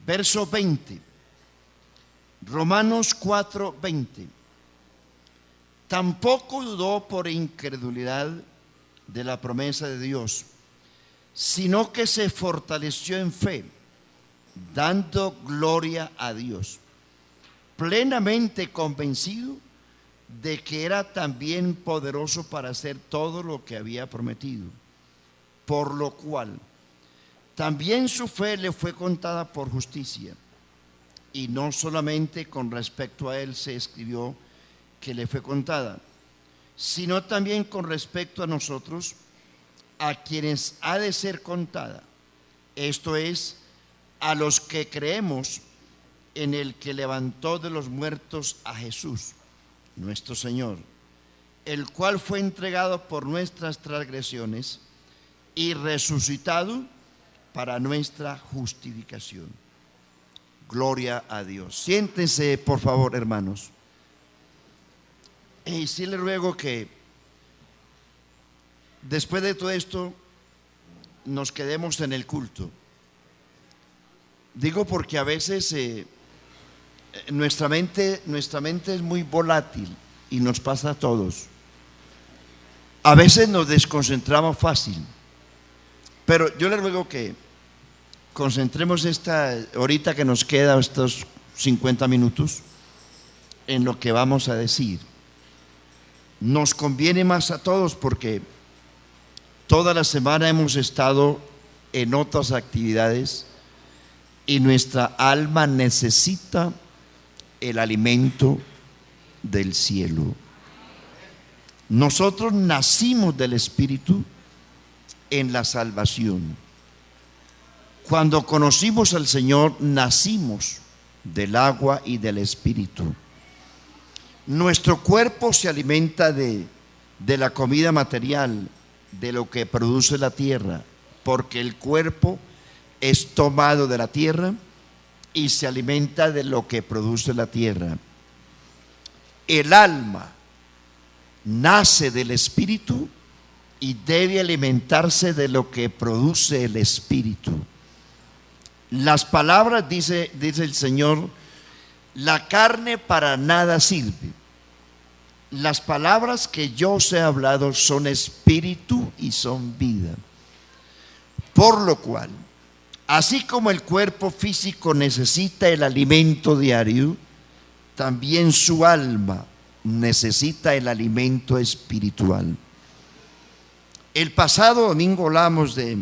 Verso 20. Romanos 4:20. Tampoco dudó por incredulidad de la promesa de Dios, sino que se fortaleció en fe, dando gloria a Dios, plenamente convencido de que era también poderoso para hacer todo lo que había prometido, por lo cual también su fe le fue contada por justicia. Y no solamente con respecto a él se escribió que le fue contada, sino también con respecto a nosotros, a quienes ha de ser contada, esto es, a los que creemos en el que levantó de los muertos a Jesús, nuestro Señor, el cual fue entregado por nuestras transgresiones y resucitado para nuestra justificación. Gloria a Dios. Siéntense, por favor, hermanos. Y sí le ruego que después de todo esto nos quedemos en el culto. Digo porque a veces nuestra mente es muy volátil y nos pasa a todos. A veces nos desconcentramos fácil, pero yo le ruego que concentremos esta horita que nos queda, estos 50 minutos, en lo que vamos a decir. Nos conviene más a todos porque toda la semana hemos estado en otras actividades y nuestra alma necesita el alimento del cielo. Nosotros nacimos del Espíritu en la salvación. Cuando conocimos al Señor, nacimos del agua y del Espíritu. Nuestro cuerpo se alimenta de la comida material, de lo que produce la tierra, porque el cuerpo es tomado de la tierra y se alimenta de lo que produce la tierra. El alma nace del Espíritu y debe alimentarse de lo que produce el Espíritu. Las palabras, dice el Señor, la carne para nada sirve. Las palabras que yo os he hablado son espíritu y son vida. Por lo cual, así como el cuerpo físico necesita el alimento diario, también su alma necesita el alimento espiritual. El pasado domingo hablamos de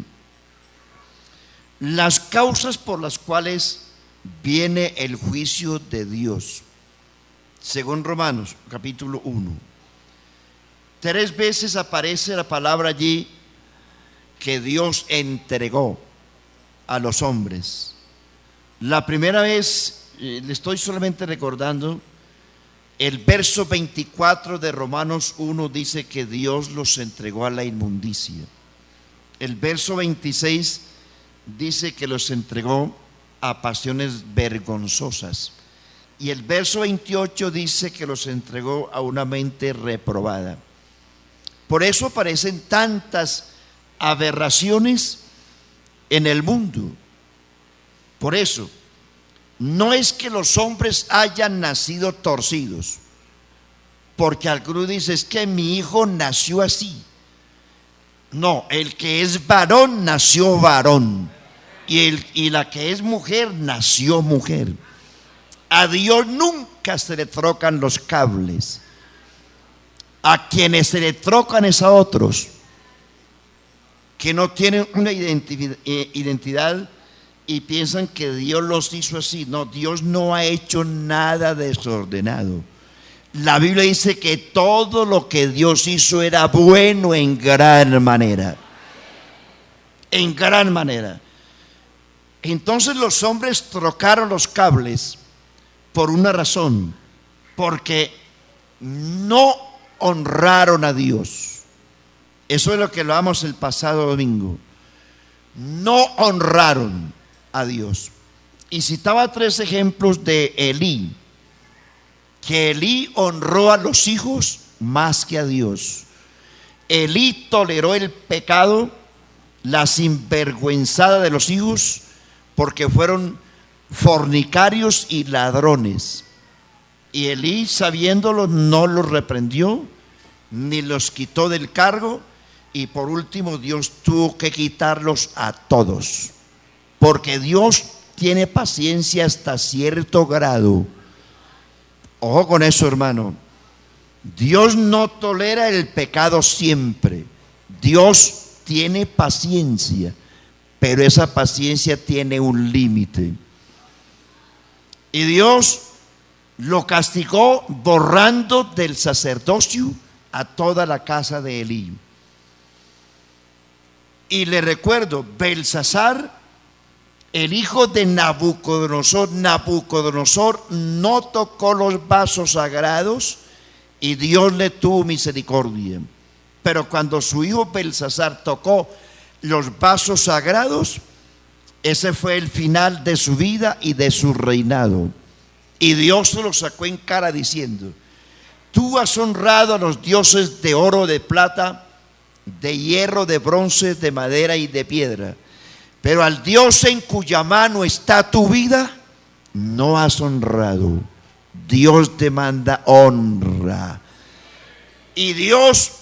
las causas por las cuales viene el juicio de Dios. Según Romanos capítulo 1, 3 veces aparece la palabra allí que Dios entregó a los hombres. La primera vez, le estoy solamente recordando, el verso 24 de Romanos 1 dice que Dios los entregó a la inmundicia. El verso 26 dice que los entregó a pasiones vergonzosas. Y el verso 28 dice que los entregó a una mente reprobada. Por eso aparecen tantas aberraciones en el mundo. Por eso, no es que los hombres hayan nacido torcidos, porque alguno dice, es que mi hijo nació así. No, el que es varón nació varón, y la que es mujer nació mujer. A Dios nunca se le trocan los cables. A quienes se le trocan es a otros que no tienen una identidad y piensan que Dios los hizo así. No, Dios no ha hecho nada desordenado. La Biblia dice que todo lo que Dios hizo era bueno en gran manera. En gran manera. Entonces los hombres trocaron los cables por una razón, porque no honraron a Dios. Eso es lo que hablamos el pasado domingo. No honraron a Dios. Y citaba 3 ejemplos de Elí, que Elí honró a los hijos más que a Dios. Elí toleró el pecado, la sinvergüenzada de los hijos, porque fueron fornicarios y ladrones. Y Elí, sabiéndolo, no los reprendió, ni los quitó del cargo, y por último Dios tuvo que quitarlos a todos, porque Dios tiene paciencia hasta cierto grado. Ojo con eso, hermano. Dios no tolera el pecado siempre. Dios tiene paciencia, pero esa paciencia tiene un límite. Y Dios lo castigó borrando del sacerdocio a toda la casa de Elí. Y le recuerdo, Belsasar, el hijo de Nabucodonosor, no tocó los vasos sagrados y Dios le tuvo misericordia. Pero cuando su hijo Belsasar tocó los vasos sagrados, ese fue el final de su vida y de su reinado. Y Dios se lo sacó en cara diciendo: tú has honrado a los dioses de oro, de plata, de hierro, de bronce, de madera y de piedra, pero al Dios en cuya mano está tu vida no has honrado. Dios demanda honra. Y Dios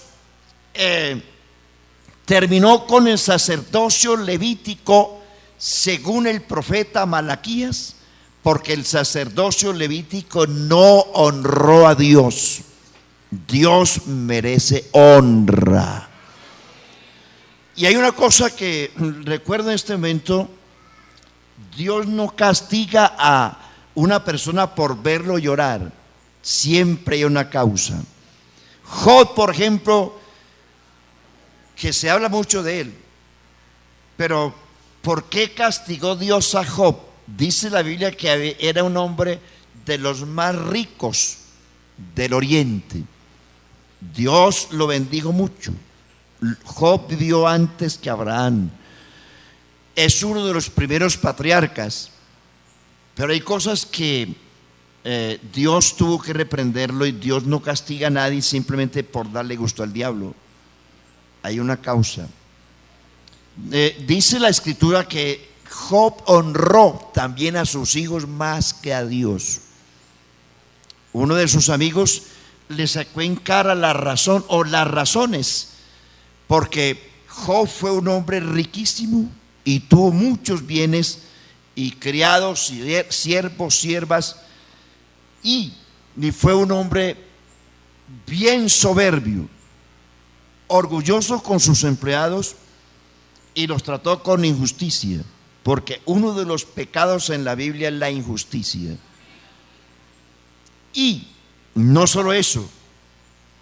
terminó con el sacerdocio levítico según el profeta Malaquías, porque el sacerdocio levítico no honró a Dios. Dios merece honra. Y hay una cosa que recuerdo en este momento: Dios no castiga a una persona por verlo llorar, siempre hay una causa. Job, por ejemplo, que se habla mucho de él, pero ¿por qué castigó Dios a Job? Dice la Biblia que era un hombre de los más ricos del oriente. Dios lo bendijo mucho. Job vivió antes que Abraham. Es uno de los primeros patriarcas. Pero hay cosas que Dios tuvo que reprenderlo, y Dios no castiga a nadie simplemente por darle gusto al diablo. Hay una causa. Dice la Escritura que Job honró también a sus hijos más que a Dios. Uno de sus amigos le sacó en cara la razón o las razones, porque Job fue un hombre riquísimo y tuvo muchos bienes y criados, siervos, siervas, y fue un hombre bien soberbio, orgulloso con sus empleados, y los trató con injusticia, porque uno de los pecados en la Biblia es la injusticia. Y no solo eso,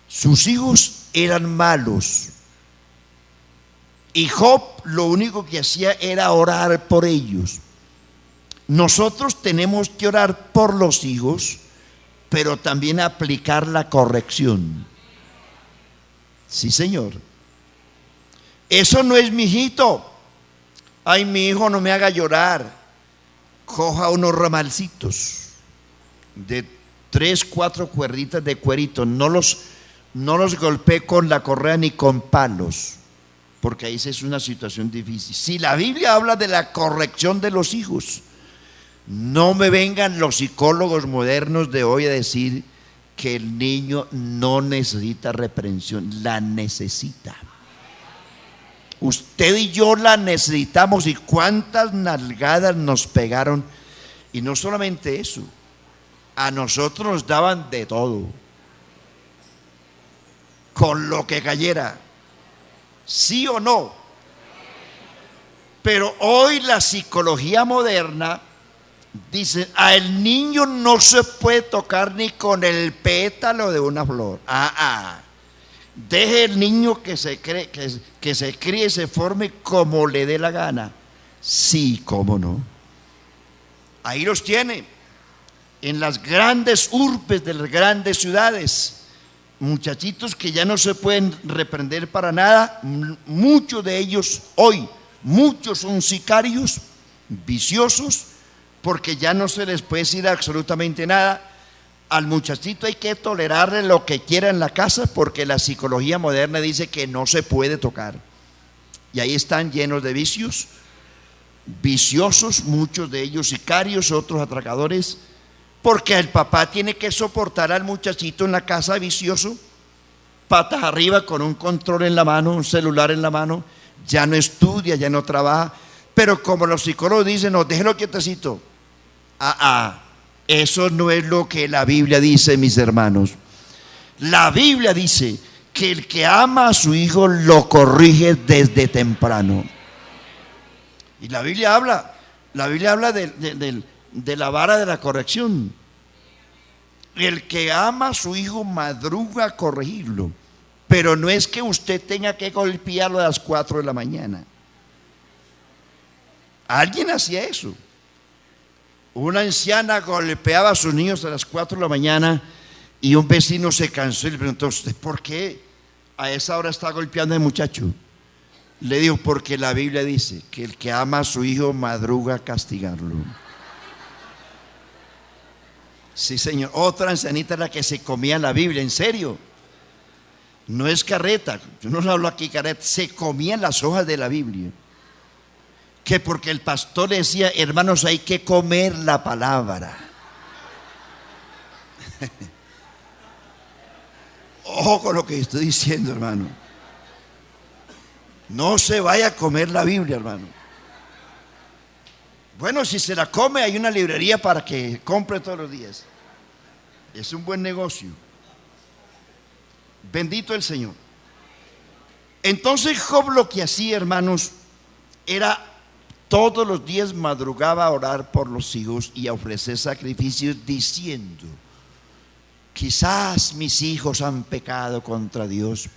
sus hijos eran malos, y Job lo único que hacía era orar por ellos. Nosotros tenemos que orar por los hijos, pero también aplicar la corrección. Sí, Señor. Eso no es mi hijito. Ay, mi hijo, no me haga llorar. Coja unos ramalcitos de 3, 4 cuerditas de cuerito. No los golpee con la correa ni con palos, porque ahí es una situación difícil. Si la Biblia habla de la corrección de los hijos, no me vengan los psicólogos modernos de hoy a decir que el niño no necesita reprensión. La necesita. Usted y yo la necesitamos. Y cuántas nalgadas nos pegaron. Y no solamente eso, a nosotros nos daban de todo, con lo que cayera. ¿Sí o no? Pero hoy la psicología moderna dice: al niño no se puede tocar ni con el pétalo de una flor. Deje el niño que se críe, se forme como le dé la gana. Sí, cómo no. Ahí los tiene, en las grandes urbes de las grandes ciudades. Muchachitos que ya no se pueden reprender para nada. Muchos de ellos hoy, muchos son sicarios, viciosos, porque ya no se les puede decir absolutamente nada. Al muchachito hay que tolerarle lo que quiera en la casa, porque la psicología moderna dice que no se puede tocar. Y ahí están llenos de vicios, viciosos, muchos de ellos sicarios, otros atracadores, porque el papá tiene que soportar al muchachito en la casa vicioso, patas arriba con un control en la mano, un celular en la mano, ya no estudia, ya no trabaja, pero como los psicólogos dicen, no, déjelo quietecito. Eso no es lo que la Biblia dice, mis hermanos. La Biblia dice que el que ama a su hijo lo corrige desde temprano. Y la Biblia habla de la vara de la corrección. El que ama a su hijo madruga a corregirlo, pero no es que usted tenga que golpearlo a las 4 de la mañana. Alguien hacía eso. Una anciana golpeaba a sus niños a las 4 de la mañana y un vecino se cansó y le preguntó: ¿usted por qué a esa hora está golpeando al muchacho? Le dijo: porque la Biblia dice que el que ama a su hijo madruga a castigarlo. Sí, señor. Otra ancianita era la que se comía la Biblia, en serio. No es carreta, yo no hablo aquí carreta, se comían las hojas de la Biblia. Que porque el pastor le decía: hermanos, hay que comer la palabra. Ojo con lo que estoy diciendo, hermano. No se vaya a comer la Biblia, hermano. Bueno, si se la come, hay una librería para que compre todos los días. Es un buen negocio. Bendito el Señor. Entonces Job lo que hacía, hermanos, era todos los días madrugaba a orar por los hijos y a ofrecer sacrificios, diciendo: quizás mis hijos han pecado contra Dios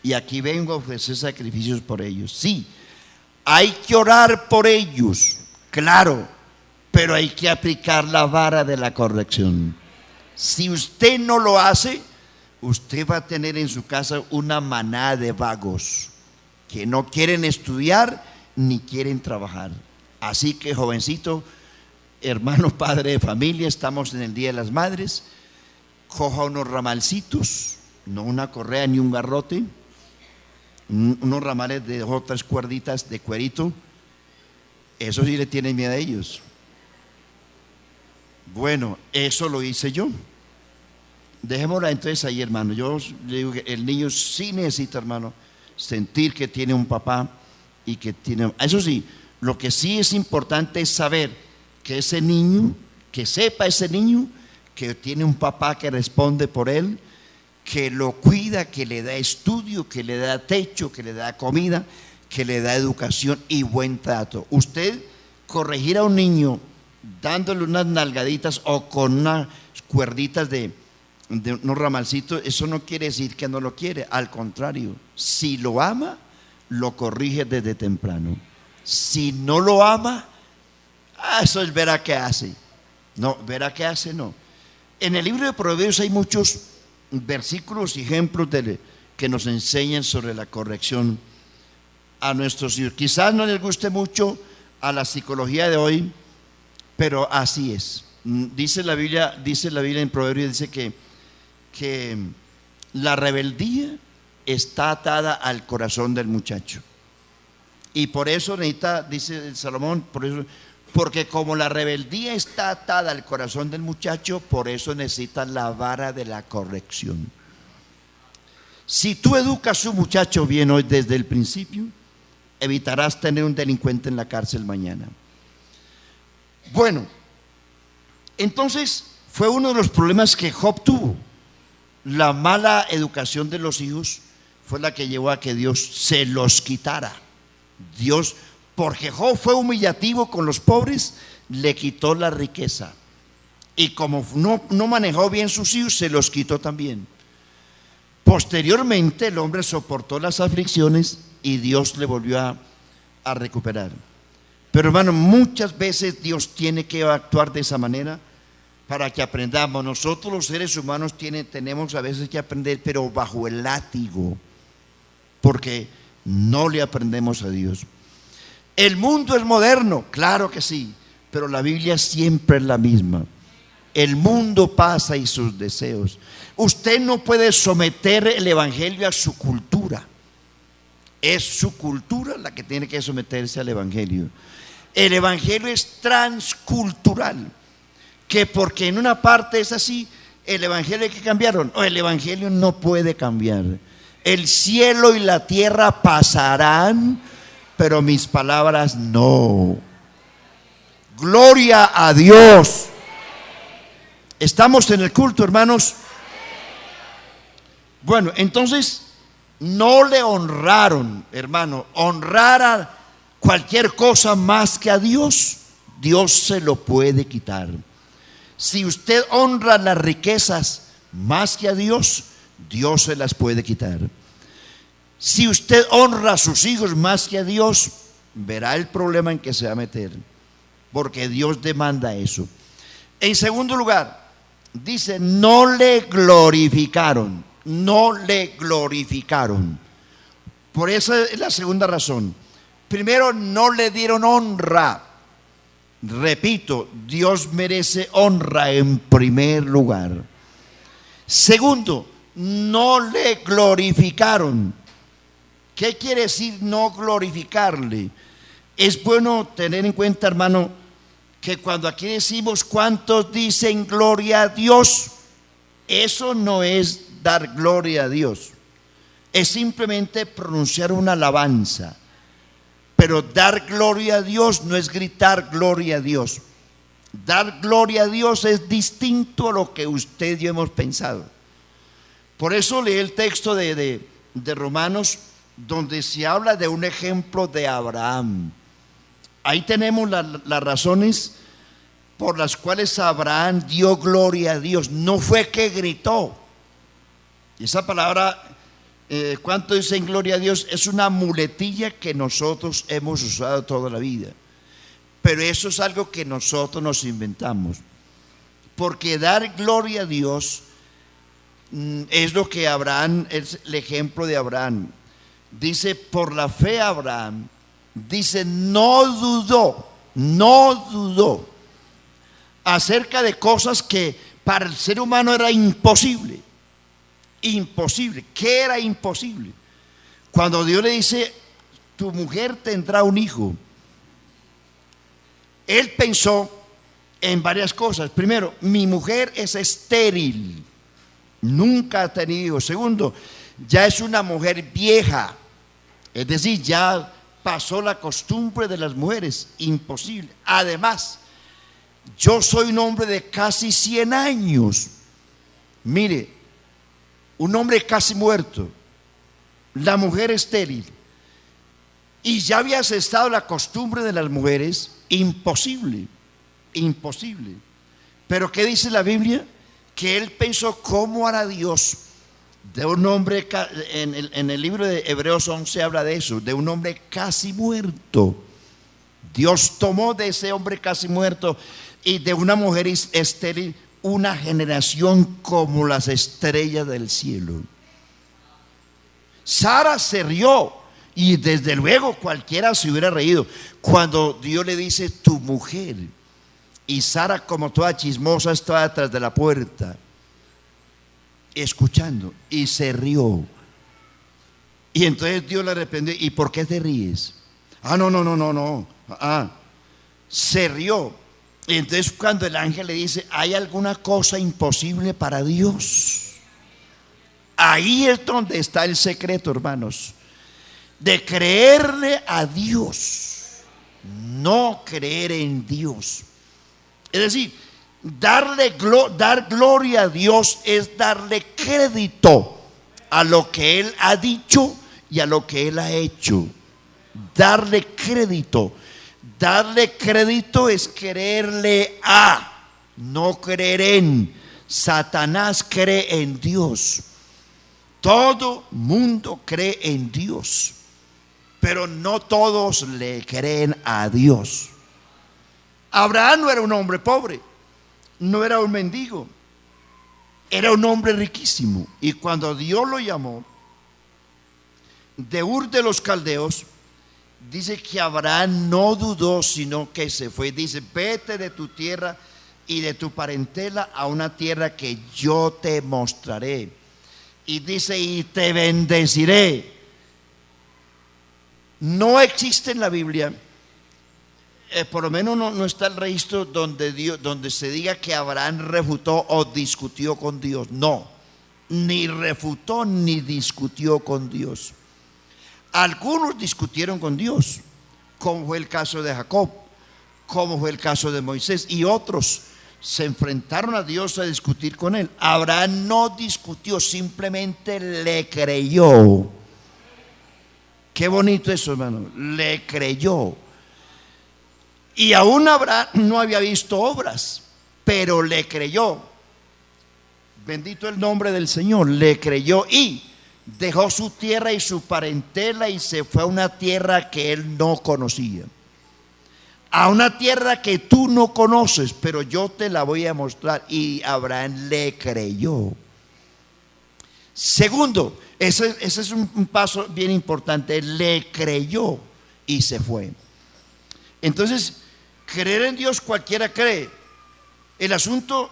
y aquí vengo a ofrecer sacrificios por ellos. Sí, hay que orar por ellos, claro, pero hay que aplicar la vara de la corrección. Si usted no lo hace, usted va a tener en su casa una manada de vagos que no quieren estudiar ni quieren trabajar. Así que, jovencito, hermano, padre de familia, estamos en el Día de las Madres, coja unos ramalcitos, no una correa ni un garrote, unos ramales de otras cuerditas de cuerito. Eso sí le tienen miedo a ellos. Bueno, eso lo hice yo. Dejémosla entonces ahí, hermano. Yo le digo que el niño sí necesita, hermano, sentir que tiene un papá y que tiene. Eso sí, lo que sí es importante es saber que ese niño, que sepa ese niño que tiene un papá que responde por él, que lo cuida, que le da estudio, que le da techo, que le da comida, que le da educación y buen trato. Usted corregir a un niño dándole unas nalgaditas o con unas cuerditas de unos ramalcitos, eso no quiere decir que no lo quiere. Al contrario, si lo ama, lo corrige desde temprano. Si no lo ama, eso es verá qué hace. No, verá qué hace, no. En el libro de Proverbios hay muchos versículos y ejemplos que nos enseñan sobre la corrección a nuestros hijos. Quizás no les guste mucho a la psicología de hoy, pero así es. Dice la Biblia en Proverbios, dice que la rebeldía está atada al corazón del muchacho. Y por eso necesita, dice Salomón, porque como la rebeldía está atada al corazón del muchacho, por eso necesita la vara de la corrección. Si tú educas a un muchacho bien hoy desde el principio, evitarás tener un delincuente en la cárcel mañana. Bueno, entonces fue uno de los problemas que Job tuvo. La mala educación de los hijos fue la que llevó a que Dios se los quitara. Dios, porque Job fue humillativo con los pobres, le quitó la riqueza. Y como no manejó bien sus hijos, se los quitó también. Posteriormente el hombre soportó las aflicciones y Dios le volvió a recuperar. Pero hermano, muchas veces Dios tiene que actuar de esa manera para que aprendamos. Nosotros los seres humanos tenemos a veces que aprender, pero bajo el látigo, porque no le aprendemos a Dios. El mundo es moderno, claro que sí, pero la Biblia siempre es la misma. El mundo pasa y sus deseos. Usted no puede someter el evangelio a su cultura. Es su cultura la que tiene que someterse al evangelio. el evangelio es transcultural, que porque en una parte es así, el evangelio hay que cambiarlo. No, el evangelio no puede cambiar. El cielo y la tierra pasarán, pero mis palabras no. Gloria a Dios. ¿Estamos en el culto, hermanos? Bueno, entonces no le honraron, hermano. Honrar a cualquier cosa más que a Dios, Dios se lo puede quitar. Si usted honra las riquezas más que a Dios, Dios se las puede quitar. Si usted honra a sus hijos más que a Dios, verá el problema en que se va a meter, porque Dios demanda eso. En segundo lugar, dice, no le glorificaron. No le glorificaron. Por esa es la segunda razón. Primero, no le dieron honra. Repito, Dios merece honra en primer lugar. Segundo, no le glorificaron. ¿Qué quiere decir no glorificarle? Es bueno tener en cuenta, hermano, que cuando aquí decimos cuántos dicen gloria a Dios, eso no es dar gloria a Dios, es simplemente pronunciar una alabanza. Pero dar gloria a Dios no es gritar gloria a Dios. Dar gloria a Dios es distinto a lo que usted y yo hemos pensado. Por eso leí el texto de Romanos, donde se habla de un ejemplo de Abraham. Ahí tenemos las razones por las cuales Abraham dio gloria a Dios. No fue que gritó. Esa palabra, ¿cuánto dicen gloria a Dios? Es una muletilla que nosotros hemos usado toda la vida. Pero eso es algo que nosotros nos inventamos. Porque dar gloria a Dios es lo que Abraham, es el ejemplo de Abraham. Dice, por la fe Abraham, dice, no dudó acerca de cosas que para el ser humano era imposible. Imposible. ¿Qué era imposible? Cuando Dios le dice, tu mujer tendrá un hijo, él pensó en varias cosas. Primero, mi mujer es estéril, nunca ha tenido hijos. Segundo, ya es una mujer vieja, es decir, ya pasó la costumbre de las mujeres. Imposible. Además, yo soy un hombre de casi 100 años. Mire, un hombre casi muerto, la mujer estéril, y ya había cesado la costumbre de las mujeres. Imposible, imposible. Pero ¿qué dice la Biblia? Que él pensó, ¿cómo hará Dios de un hombre? En el libro de Hebreos 11 habla de eso, de un hombre casi muerto. Dios tomó de ese hombre casi muerto y de una mujer estéril una generación como las estrellas del cielo. Sara se rió, y desde luego cualquiera se hubiera reído cuando Dios le dice tu mujer, y Sara, como toda chismosa, estaba detrás de la puerta escuchando, y se rió. Y entonces Dios le reprendió, ¿y por qué te ríes? No. Se rió. Y entonces cuando el ángel le dice, ¿hay alguna cosa imposible para Dios? Ahí es donde está el secreto, hermanos, de creerle a Dios, no creer en Dios. Es decir, dar gloria a Dios es darle crédito a lo que Él ha dicho y a lo que Él ha hecho. Darle crédito. Darle crédito es creerle a, no creer en. Satanás cree en Dios. Todo mundo cree en Dios, pero no todos le creen a Dios. Abraham no era un hombre pobre, no era un mendigo, era un hombre riquísimo. Y cuando Dios lo llamó de Ur de los Caldeos, dice que Abraham no dudó, sino que se fue. Dice, vete de tu tierra y de tu parentela a una tierra que yo te mostraré. Y dice, y te bendeciré. No existe en la Biblia por lo menos no está el registro donde se diga que Abraham refutó o discutió con Dios. No, ni refutó ni discutió con Dios. Algunos discutieron con Dios, como fue el caso de Jacob, como fue el caso de Moisés, y otros se enfrentaron a Dios a discutir con él. Abraham no discutió, simplemente le creyó. Qué bonito eso, hermano, le creyó. Y aún Abraham no había visto obras, pero le creyó. Bendito el nombre del Señor. Le creyó y dejó su tierra y su parentela y se fue a una tierra que él no conocía. A una tierra que tú no conoces, pero yo te la voy a mostrar. Y Abraham le creyó. Segundo, ese es un paso bien importante. Le creyó y se fue. Entonces, creer en Dios cualquiera cree. El asunto,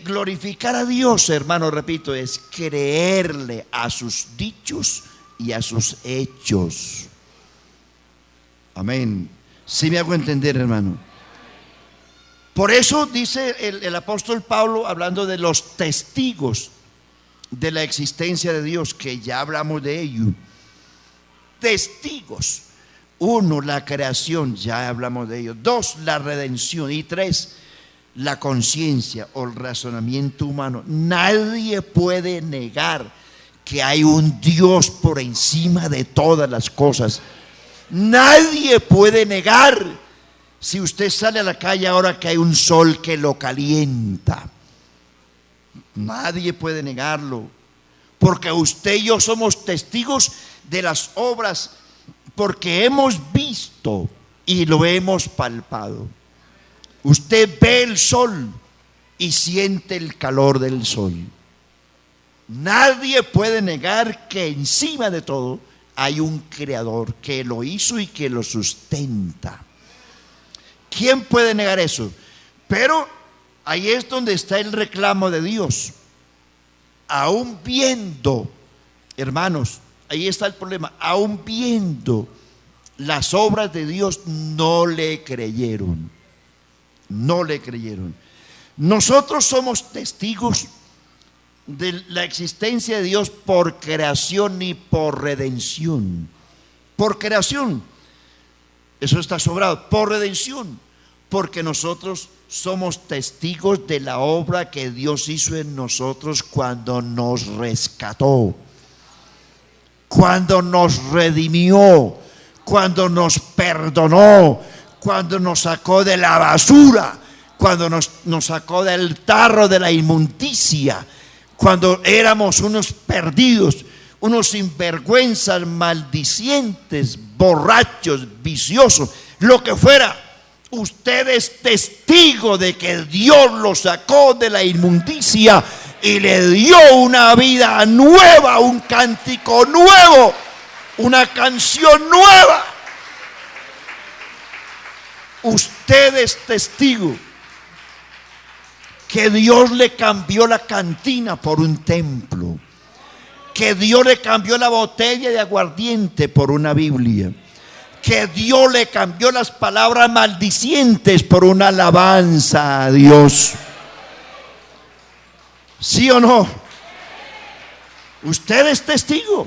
glorificar a Dios, hermano, repito, es creerle a sus dichos y a sus hechos. Amén. ¿Sí me hago entender, hermano? Por eso dice el apóstol Pablo, hablando de los testigos de la existencia de Dios, que ya hablamos de ello. Testigos. 1, la creación, ya hablamos de ello. 2, la redención. Y 3, la conciencia o el razonamiento humano. Nadie puede negar que hay un Dios por encima de todas las cosas. Nadie puede negar, si usted sale a la calle ahora, que hay un sol que lo calienta. Nadie puede negarlo, porque usted y yo somos testigos de las obras, porque hemos visto y lo hemos palpado. Usted ve el sol y siente el calor del sol. Nadie puede negar que encima de todo hay un creador que lo hizo y que lo sustenta. ¿Quién puede negar eso? Pero ahí es donde está el reclamo de Dios. Aún viendo, hermanos, ahí está el problema. Aún viendo las obras de Dios, no le creyeron. No le creyeron. Nosotros somos testigos de la existencia de Dios por creación y por redención. Por creación, eso está sobrado. Por redención, porque nosotros somos testigos de la obra que Dios hizo en nosotros cuando nos rescató, cuando nos redimió, cuando nos perdonó, cuando nos sacó de la basura, cuando nos sacó del tarro de la inmundicia, cuando éramos unos perdidos, unos sinvergüenzas, maldicientes, borrachos, viciosos, lo que fuera. Usted es testigo de que Dios lo sacó de la inmundicia y le dio una vida nueva, un cántico nuevo, una canción nueva. Usted es testigo que Dios le cambió la cantina por un templo, que Dios le cambió la botella de aguardiente por una Biblia, que Dios le cambió las palabras maldicientes por una alabanza a Dios. ¿Sí o no? Usted es testigo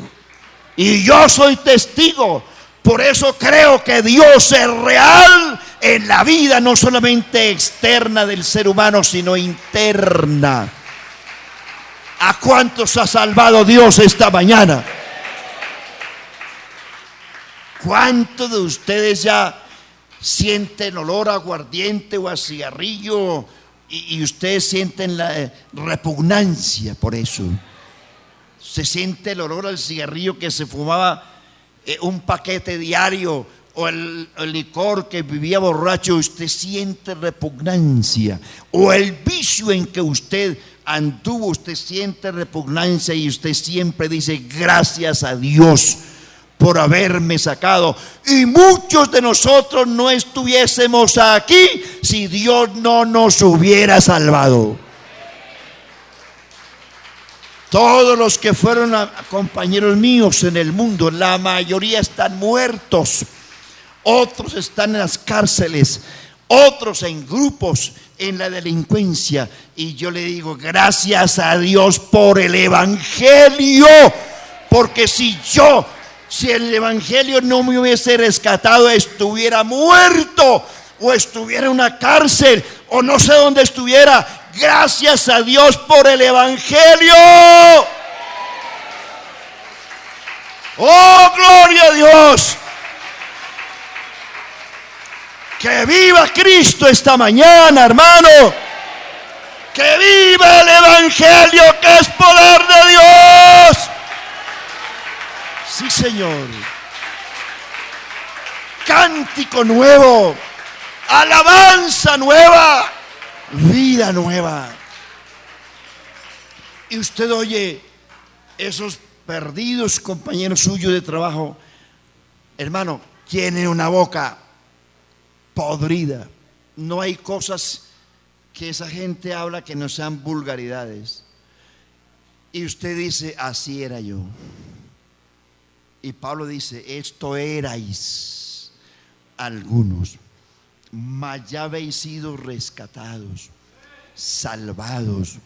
y yo soy testigo. Por eso creo que Dios es real en la vida, no solamente externa del ser humano, sino interna. ¿A cuántos ha salvado Dios esta mañana? ¿Cuántos de ustedes ya sienten olor a aguardiente o a cigarrillo y ustedes sienten la repugnancia por eso? Se siente el olor al cigarrillo que se fumaba un paquete diario, o el licor que vivía borracho, usted siente repugnancia, o el vicio en que usted anduvo, usted siente repugnancia y usted siempre dice gracias a Dios por haberme sacado. Y muchos de nosotros no estuviésemos aquí si Dios no nos hubiera salvado. Todos los que fueron compañeros míos en el mundo, la mayoría están muertos otros están en las cárceles, otros en grupos, en la delincuencia. Y yo le digo, gracias a Dios por el Evangelio, porque si el Evangelio no me hubiese rescatado, estuviera muerto o estuviera en una cárcel o no sé dónde estuviera. Gracias a Dios por el Evangelio. Oh, gloria a Dios. Que viva Cristo esta mañana, hermano. Que viva el Evangelio, que es poder de Dios. Sí, Señor. Cántico nuevo, alabanza nueva, vida nueva. Y usted oye esos perdidos compañeros suyos de trabajo, hermano, tienen una boca podrida. No hay cosas que esa gente habla que no sean vulgaridades. Y usted dice, así era yo. Y Pablo dice, esto erais algunos, mas ya habéis sido rescatados, salvados,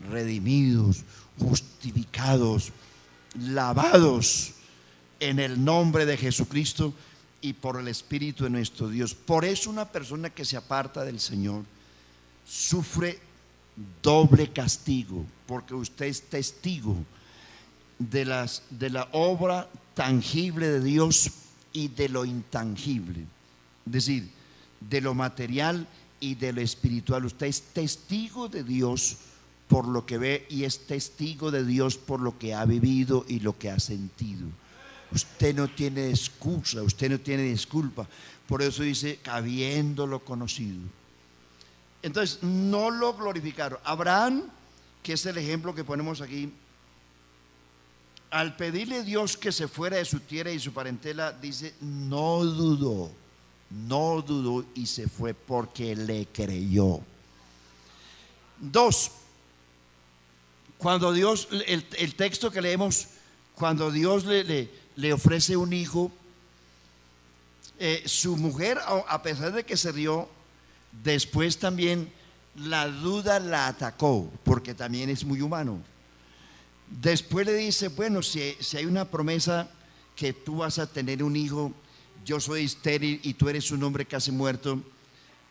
redimidos, justificados, lavados en el nombre de Jesucristo y por el Espíritu de nuestro Dios. Por eso una persona que se aparta del Señor sufre doble castigo, porque usted es testigo de la obra tangible de Dios y de lo intangible, es decir, de lo material y de lo espiritual. Usted es testigo de Dios por lo que ve y es testigo de Dios por lo que ha vivido y lo que ha sentido. Usted no tiene excusa, usted no tiene disculpa. Por eso dice, habiéndolo conocido. Entonces, no lo glorificaron. Abraham, que es el ejemplo que ponemos aquí, al pedirle a Dios que se fuera de su tierra y su parentela, dice, no dudó y se fue porque le creyó. Dos, cuando Dios, el texto que leemos, cuando Dios le ofrece un hijo, su mujer, a pesar de que se rió, después también la duda la atacó, porque también es muy humano. Después le dice, bueno, si hay una promesa que tú vas a tener un hijo, yo soy estéril y tú eres un hombre casi muerto,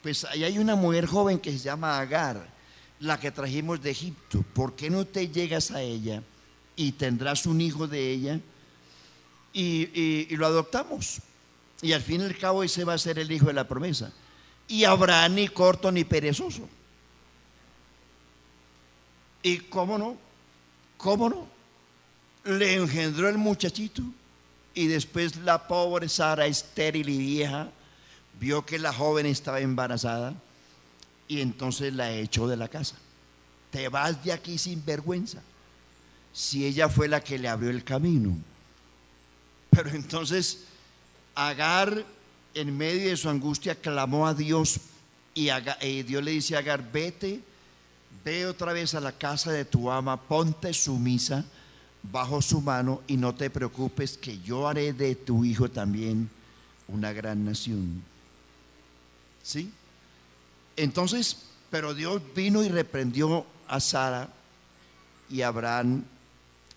pues ahí hay una mujer joven que se llama Agar, la que trajimos de Egipto. ¿Por qué no te llegas a ella y tendrás un hijo de ella y lo adoptamos? Y al fin y al cabo ese va a ser el hijo de la promesa. Y Abraham ni corto ni perezoso. ¿Y cómo no? ¿Cómo no? Le engendró el muchachito y después la pobre Sara, estéril y vieja, vio que la joven estaba embarazada y entonces la echó de la casa. Te vas de aquí sin vergüenza. Si ella fue la que le abrió el camino. Pero entonces Agar, en medio de su angustia, clamó a Dios y Dios le dice a Agar, ve otra vez a la casa de tu ama, ponte sumisa bajo su mano y no te preocupes, que yo haré de tu hijo también una gran nación. ¿Sí? Entonces, pero Dios vino y reprendió a Sara y a Abraham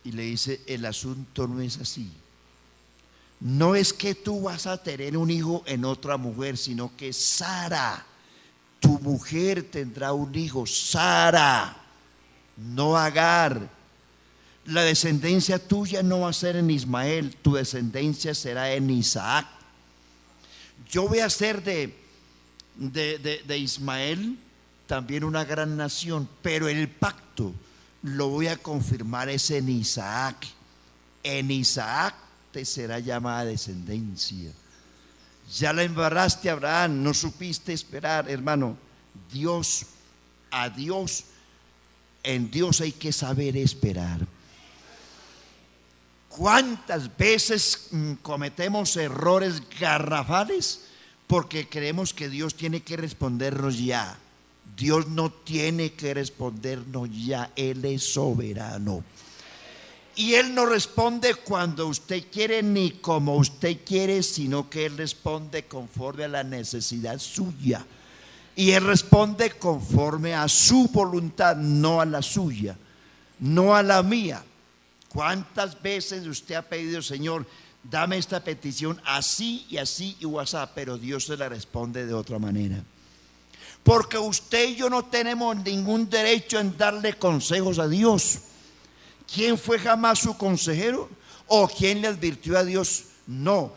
y le dice, el asunto no es así. No es que tú vas a tener un hijo en otra mujer, sino que Sara, tu mujer, tendrá un hijo. Sara, no Agar. La descendencia tuya no va a ser en Ismael, tu descendencia será en Isaac. Yo voy a hacer de Ismael también una gran nación, pero el pacto lo voy a confirmar es en Isaac. En Isaac te será llamada descendencia. Ya la embarraste, Abraham, no supiste esperar, hermano. En Dios hay que saber esperar. ¿Cuántas veces cometemos errores garrafales porque creemos que Dios tiene que respondernos ya? Dios no tiene que respondernos ya, Él es soberano. Y Él no responde cuando usted quiere ni como usted quiere, sino que Él responde conforme a la necesidad suya. Y Él responde conforme a su voluntad, no a la suya, no a la mía. ¿Cuántas veces usted ha pedido, Señor, dame esta petición así y así y WhatsApp? Pero Dios se la responde de otra manera. Porque usted y yo no tenemos ningún derecho en darle consejos a Dios. ¿Quién fue jamás su consejero? ¿O quién le advirtió a Dios? No.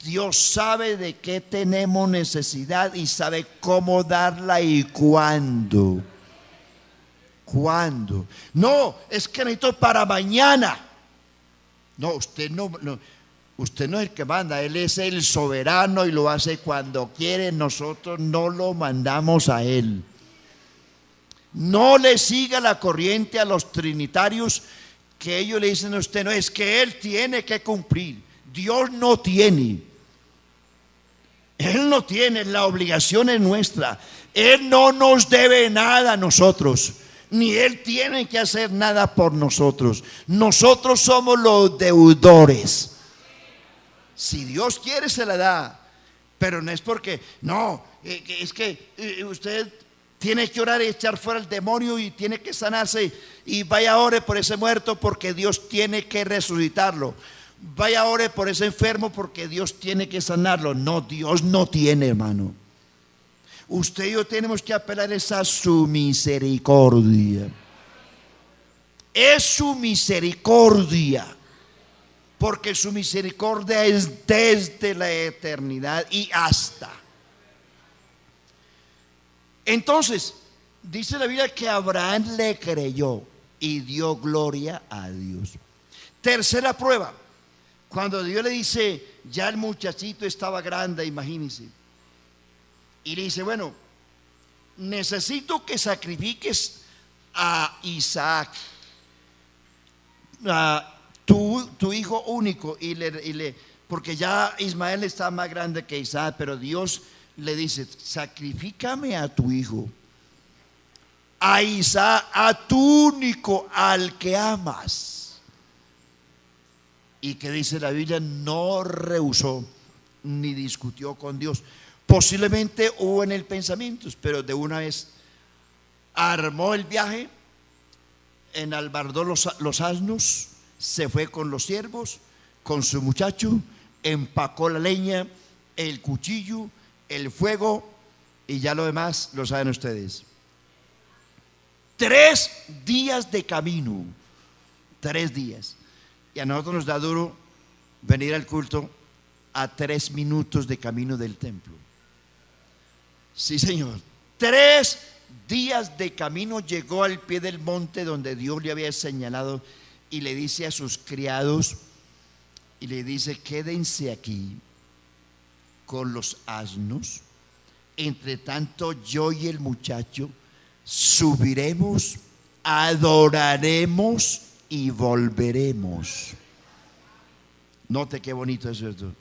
Dios sabe de qué tenemos necesidad y sabe cómo darla y cuándo. ¿Cuándo? No, es que necesito para mañana. No, usted no, usted no es el que manda, Él es el soberano y lo hace cuando quiere. Nosotros no lo mandamos a Él. No le siga la corriente a los trinitarios, que ellos le dicen a usted, no, es que Él tiene que cumplir. Dios no tiene. Él no tiene, la obligación es nuestra. Él no nos debe nada a nosotros, ni Él tiene que hacer nada por nosotros. Nosotros somos los deudores. Si Dios quiere se la da, pero no es porque, no, es que usted tiene que orar y echar fuera el demonio y tiene que sanarse, y vaya ore por ese muerto porque Dios tiene que resucitarlo. Vaya ore por ese enfermo porque Dios tiene que sanarlo. No, Dios no tiene, hermano. Usted y yo tenemos que apelar a su misericordia. Es su misericordia, porque su misericordia es desde la eternidad y hasta. Entonces, dice la Biblia que Abraham le creyó y dio gloria a Dios. Tercera prueba, cuando Dios le dice, ya el muchachito estaba grande, imagínense, y le dice, bueno, necesito que sacrifiques a Isaac, a tu hijo único, porque ya Ismael está más grande que Isaac, pero Dios le dice, sacrifícame a tu hijo, a Isaac, a tu único, al que amas. Y que dice la Biblia, no rehusó ni discutió con Dios. Posiblemente hubo en él pensamientos, pero de una vez armó el viaje, enalbardó los asnos, se fue con los siervos, con su muchacho, empacó la leña, el cuchillo, el fuego, y ya lo demás lo saben ustedes. 3 días de camino, 3 días. Y a nosotros nos da duro venir al culto a 3 minutos de camino del templo. Sí, Señor. 3 días de camino llegó al pie del monte donde Dios le había señalado, y le dice a sus criados, y le dice, quédense aquí con los asnos, entre tanto yo y el muchacho subiremos, adoraremos y volveremos. Note qué bonito es esto.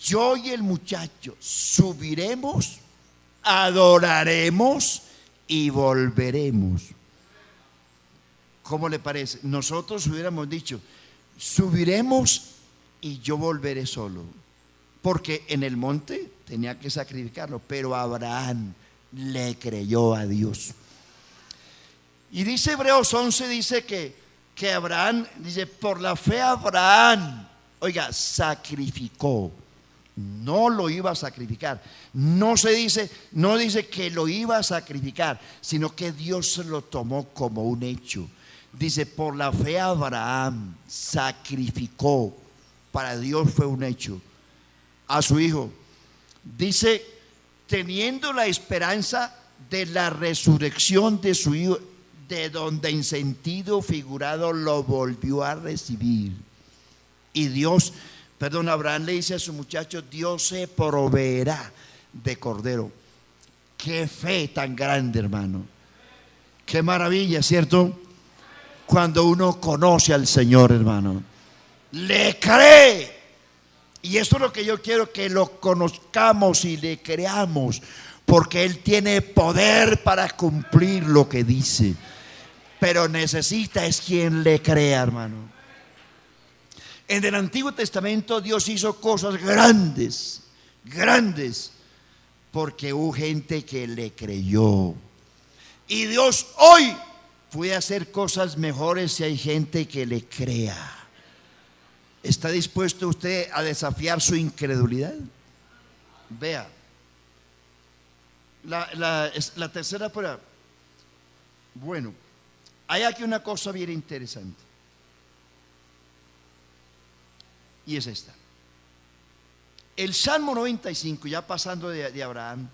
Yo y el muchacho subiremos, adoraremos y volveremos. ¿Cómo le parece? Nosotros hubiéramos dicho, subiremos y yo volveré solo, porque en el monte tenía que sacrificarlo, pero Abraham le creyó a Dios. Y dice Hebreos 11, dice que Abraham, dice, por la fe Abraham, oiga, sacrificó. No lo iba a sacrificar. No dice que lo iba a sacrificar, sino que Dios se lo tomó como un hecho. Dice, por la fe Abraham sacrificó. Para Dios fue un hecho a su hijo. Dice, teniendo la esperanza de la resurrección de su hijo, de donde en sentido figurado lo volvió a recibir. Y Abraham le dice a su muchacho, Dios se proveerá de cordero. Qué fe tan grande, hermano. Qué maravilla, ¿cierto? Cuando uno conoce al Señor, hermano, le cree. Y esto es lo que yo quiero, que lo conozcamos y le creamos, porque Él tiene poder para cumplir lo que dice. Pero necesita es quien le crea, hermano. En el Antiguo Testamento Dios hizo cosas grandes, grandes, porque hubo gente que le creyó. Y Dios hoy puede hacer cosas mejores si hay gente que le crea. ¿Está dispuesto usted a desafiar su incredulidad? Vea, la tercera prueba. Bueno, hay aquí una cosa bien interesante. Y es esta. El Salmo 95, ya pasando de Abraham,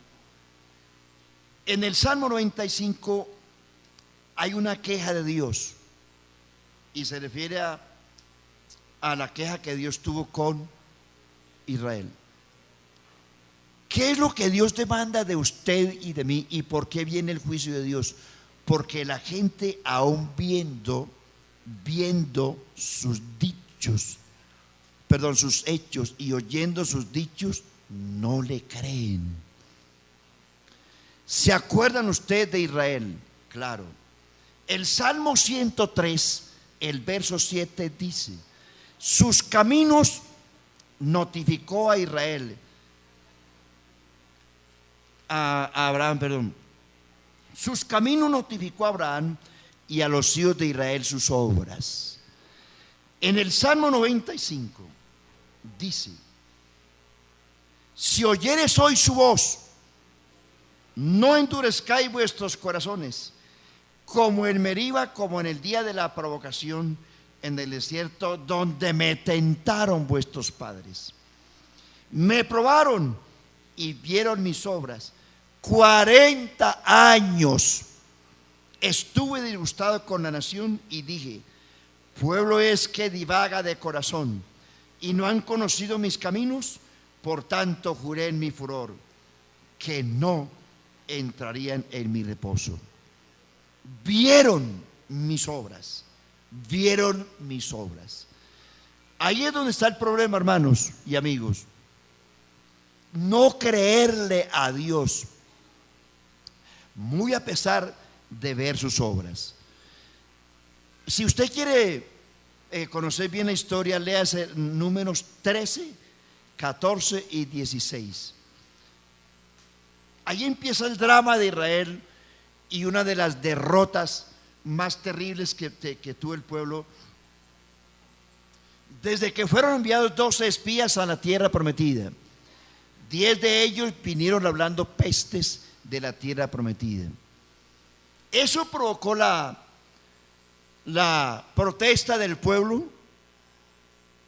en el Salmo 95 hay una queja de Dios. Y se refiere a la queja que Dios tuvo con Israel. ¿Qué es lo que Dios demanda de usted y de mí? ¿Y por qué viene el juicio de Dios? Porque la gente, aún viendo sus dichos, sus hechos, y oyendo sus dichos, no le creen. ¿Se acuerdan ustedes de Israel? Claro. El Salmo 103, el verso 7 dice: sus caminos notificó a Israel, a Abraham, sus caminos notificó a Abraham y a los hijos de Israel sus obras. En el Salmo 95 dice: si oyereis hoy su voz, no endurezcáis vuestros corazones, como en Meriba, como en el día de la provocación en el desierto, donde me tentaron vuestros padres. Me probaron y vieron mis obras. 40 años estuve disgustado con la nación y dije: pueblo es que divaga de corazón, y no han conocido mis caminos. Por tanto juré en mi furor que no entrarían en mi reposo. Vieron mis obras. Vieron mis obras. Ahí es donde está el problema, hermanos y amigos. No creerle a Dios, muy a pesar de ver sus obras. Si usted quiere conocer bien la historia, léase Números 13, 14 y 16. Ahí empieza el drama de Israel y una de las derrotas más terribles que tuvo el pueblo, desde que fueron enviados 12 espías a la tierra prometida. 10 de ellos vinieron hablando pestes de la tierra prometida. Eso provocó la protesta del pueblo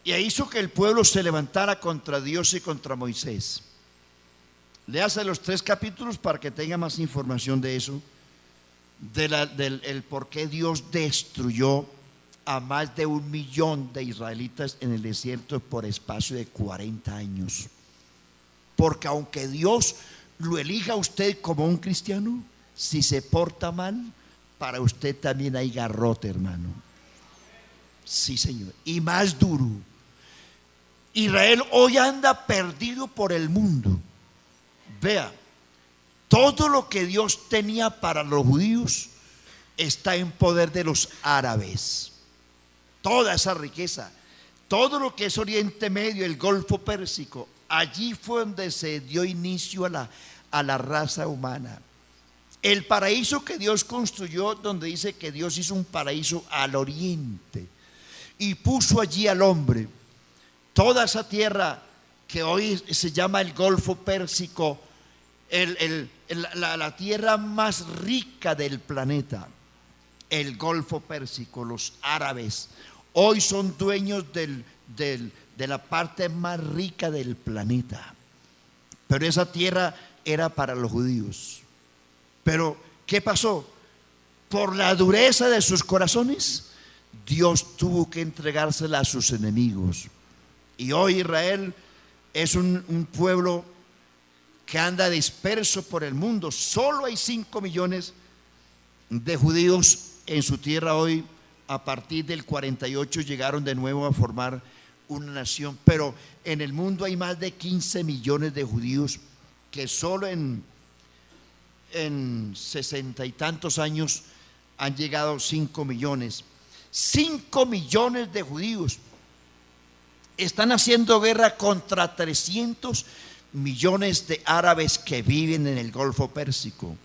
y hizo que el pueblo se levantara contra Dios y contra Moisés. Léase los 3 capítulos para que tenga más información de eso, del por qué Dios destruyó a más de 1 millón de israelitas en el desierto por espacio de 40 años. Porque aunque Dios lo elija a usted como un cristiano, si se porta mal, para usted también hay garrote, hermano. Sí, Señor. Y más duro. Israel hoy anda perdido por el mundo. Vea, todo lo que Dios tenía para los judíos está en poder de los árabes. Toda esa riqueza, todo lo que es Oriente Medio, el Golfo Pérsico, allí fue donde se dio inicio a la raza humana. El paraíso que Dios construyó, donde dice que Dios hizo un paraíso al oriente y puso allí al hombre. Toda esa tierra que hoy se llama el Golfo Pérsico, la tierra más rica del planeta, el Golfo Pérsico, los árabes, hoy son dueños de la parte más rica del planeta. Pero esa tierra era para los judíos. Pero ¿qué pasó? Por la dureza de sus corazones, Dios tuvo que entregársela a sus enemigos. Y hoy Israel es un pueblo que anda disperso por el mundo. Solo hay 5 millones de judíos en su tierra hoy. A partir del 48 llegaron de nuevo a formar una nación, pero en el mundo hay más de 15 millones de judíos que solo en 60 y tantos años han llegado 5 millones. 5 millones de judíos. están haciendo guerra contra 300 millones de árabes que viven en el Golfo Pérsico.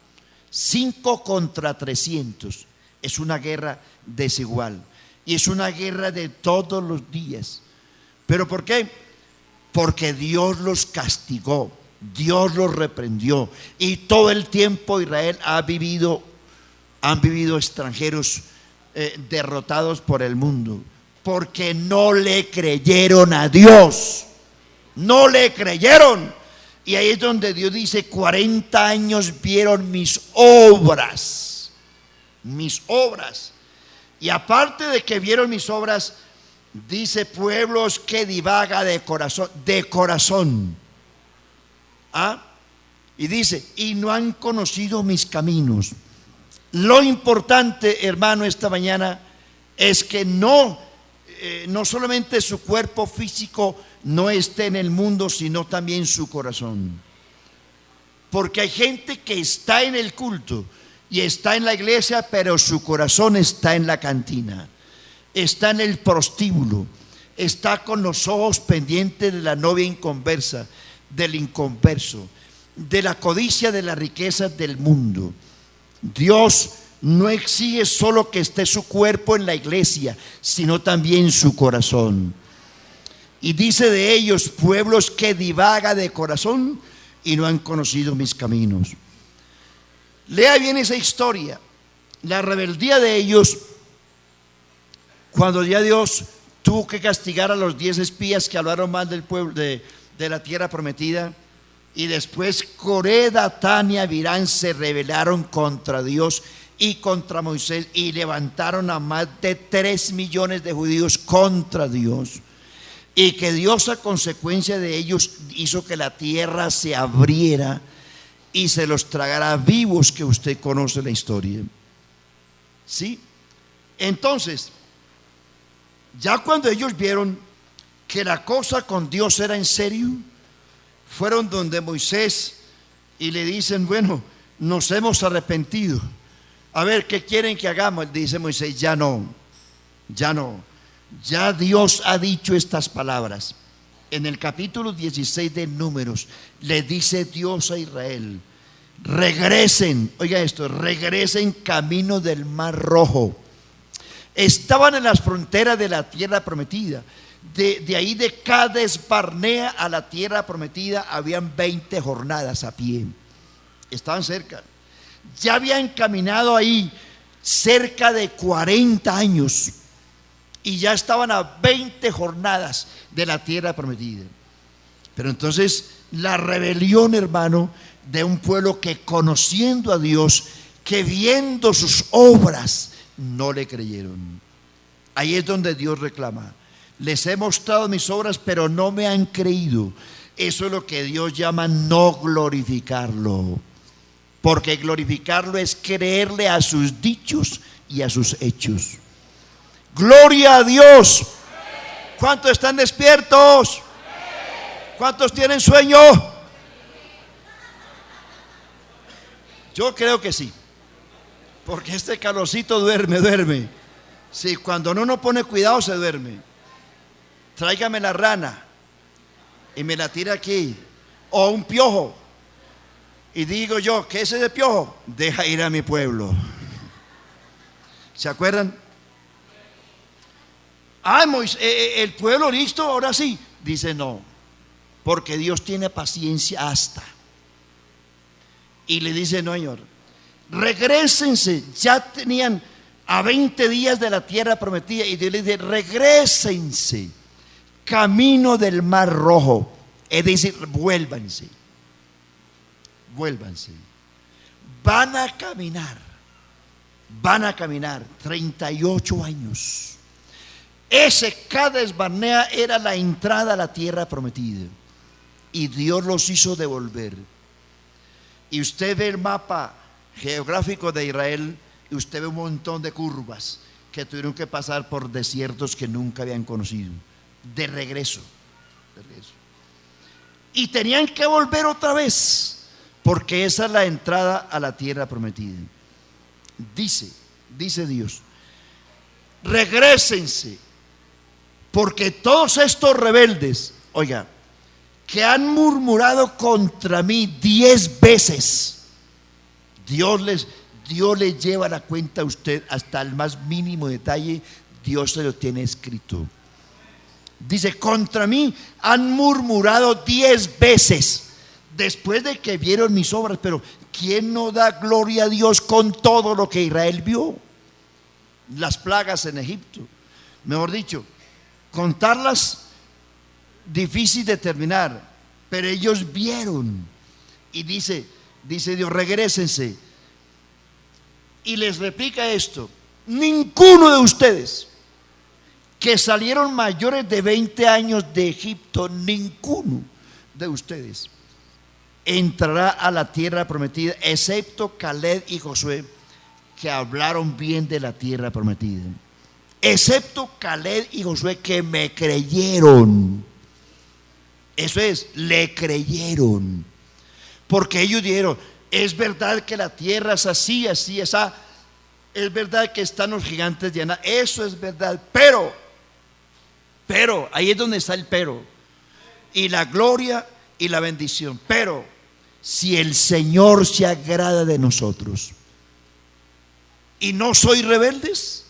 5 contra 300. Es una guerra desigual. Y es una guerra de todos los días. ¿Pero por qué? Porque Dios los castigó, Dios los reprendió. Y todo el tiempo Israel han vivido extranjeros derrotados por el mundo. Porque no le creyeron a Dios. No le creyeron. Y ahí es donde Dios dice: 40 años vieron mis obras. Mis obras. Y aparte de que vieron mis obras, dice: pueblos que divaga de corazón. De corazón. ¿Ah? Y dice: y no han conocido mis caminos. Lo importante, hermano, esta mañana es que no solamente su cuerpo físico no esté en el mundo, sino también su corazón. Porque hay gente que está en el culto y está en la iglesia, pero su corazón está en la cantina, está en el prostíbulo, está con los ojos pendientes de la novia inconversa, del inconverso, de la codicia de las riquezas del mundo. Dios no exige solo que esté su cuerpo en la iglesia, sino también su corazón. Y dice de ellos: pueblos que divaga de corazón y no han conocido mis caminos. Lea bien esa historia. La rebeldía de ellos, cuando ya Dios tuvo que castigar a los 10 espías que hablaron mal del pueblo de la tierra prometida. Y después Coré, Datán y Abirán se rebelaron contra Dios y contra Moisés, y levantaron a más de 3 millones de judíos contra Dios. Y que Dios, a consecuencia de ellos, hizo que la tierra se abriera y se los tragara vivos, que usted conoce la historia. ¿Sí? Entonces, ya cuando ellos vieron que la cosa con Dios era en serio, fueron donde Moisés y le dicen: bueno, nos hemos arrepentido. A ver, ¿qué quieren que hagamos? Dice Moisés: ya no. Ya Dios ha dicho estas palabras. En el capítulo 16 de Números le dice Dios a Israel: regresen, oiga esto, regresen camino del Mar Rojo. Estaban en las fronteras de la tierra prometida. De ahí, de Cades Barnea a la tierra prometida, habían 20 jornadas a pie. Estaban cerca. Ya habían caminado ahí cerca de 40 años y ya estaban a 20 jornadas de la tierra prometida. Pero entonces la rebelión, hermano, de un pueblo que, conociendo a Dios, que viendo sus obras, no le creyeron. Ahí es donde Dios reclama: les he mostrado mis obras, pero no me han creído. Eso es lo que Dios llama no glorificarlo. Porque glorificarlo es creerle a sus dichos y a sus hechos. Gloria a Dios. ¿Cuántos están despiertos? ¿Cuántos tienen sueño? Yo creo que sí. Porque este calorcito duerme. Sí, cuando uno no pone cuidado se duerme. Tráigame la rana y me la tira aquí, o un piojo, y digo yo: ¿qué es ese piojo? Deja ir a mi pueblo. ¿Se acuerdan? Moisés, el pueblo listo, ahora sí. Dice: no, porque Dios tiene paciencia hasta. Y le dice: no, Señor, regrésense. Ya tenían a 20 días de la tierra prometida, y Dios le dice: regrésense camino del Mar Rojo. Es decir, vuélvanse. Van a caminar 38 años. Ese Cades Barnea era la entrada a la tierra prometida, y Dios los hizo devolver. Y usted ve el mapa geográfico de Israel y usted ve un montón de curvas que tuvieron que pasar por desiertos que nunca habían conocido. De regreso. Y tenían que volver otra vez, porque esa es la entrada a la tierra prometida. Dice Dios: regrésense porque todos estos rebeldes, oiga, que han murmurado contra mí 10 veces, Dios les lleva la cuenta a usted hasta el más mínimo detalle. Dios se lo tiene escrito. Dice, contra mí han murmurado 10 veces después de que vieron mis obras. Pero ¿quién no da gloria a Dios con todo lo que Israel vio? Las plagas en Egipto, mejor dicho, contarlas difícil de terminar, pero ellos vieron. Y dice Dios, regrésense. Y les replica esto: ninguno de ustedes que salieron mayores de 20 años de Egipto, ninguno de ustedes entrará a la tierra prometida, excepto Caleb y Josué, que hablaron bien de la tierra prometida. Excepto Caleb y Josué, que me creyeron. Eso es, le creyeron. Porque ellos dijeron, es verdad que la tierra es así, así, esa. Es verdad que están los gigantes de Aná. Eso es verdad, pero, ahí es donde está el pero. Y la gloria y la bendición. Pero, si el Señor se agrada de nosotros y no soy rebeldes,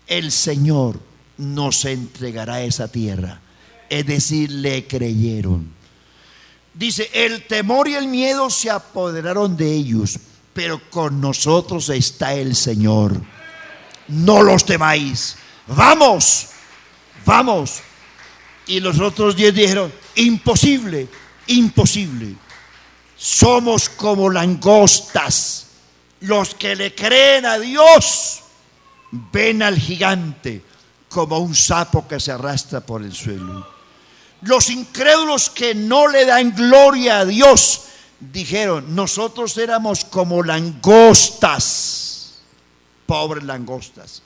el Señor nos entregará esa tierra. Es decir, le creyeron. Dice, el temor y el miedo se apoderaron de ellos, pero con nosotros está el Señor. No los temáis. Vamos, vamos. Y los otros 10 dijeron, imposible, imposible. Somos como langostas. Los que le creen a Dios ven al gigante como un sapo que se arrastra por el suelo. Los incrédulos que no le dan gloria a Dios dijeron, nosotros éramos como langostas, pobres langostas.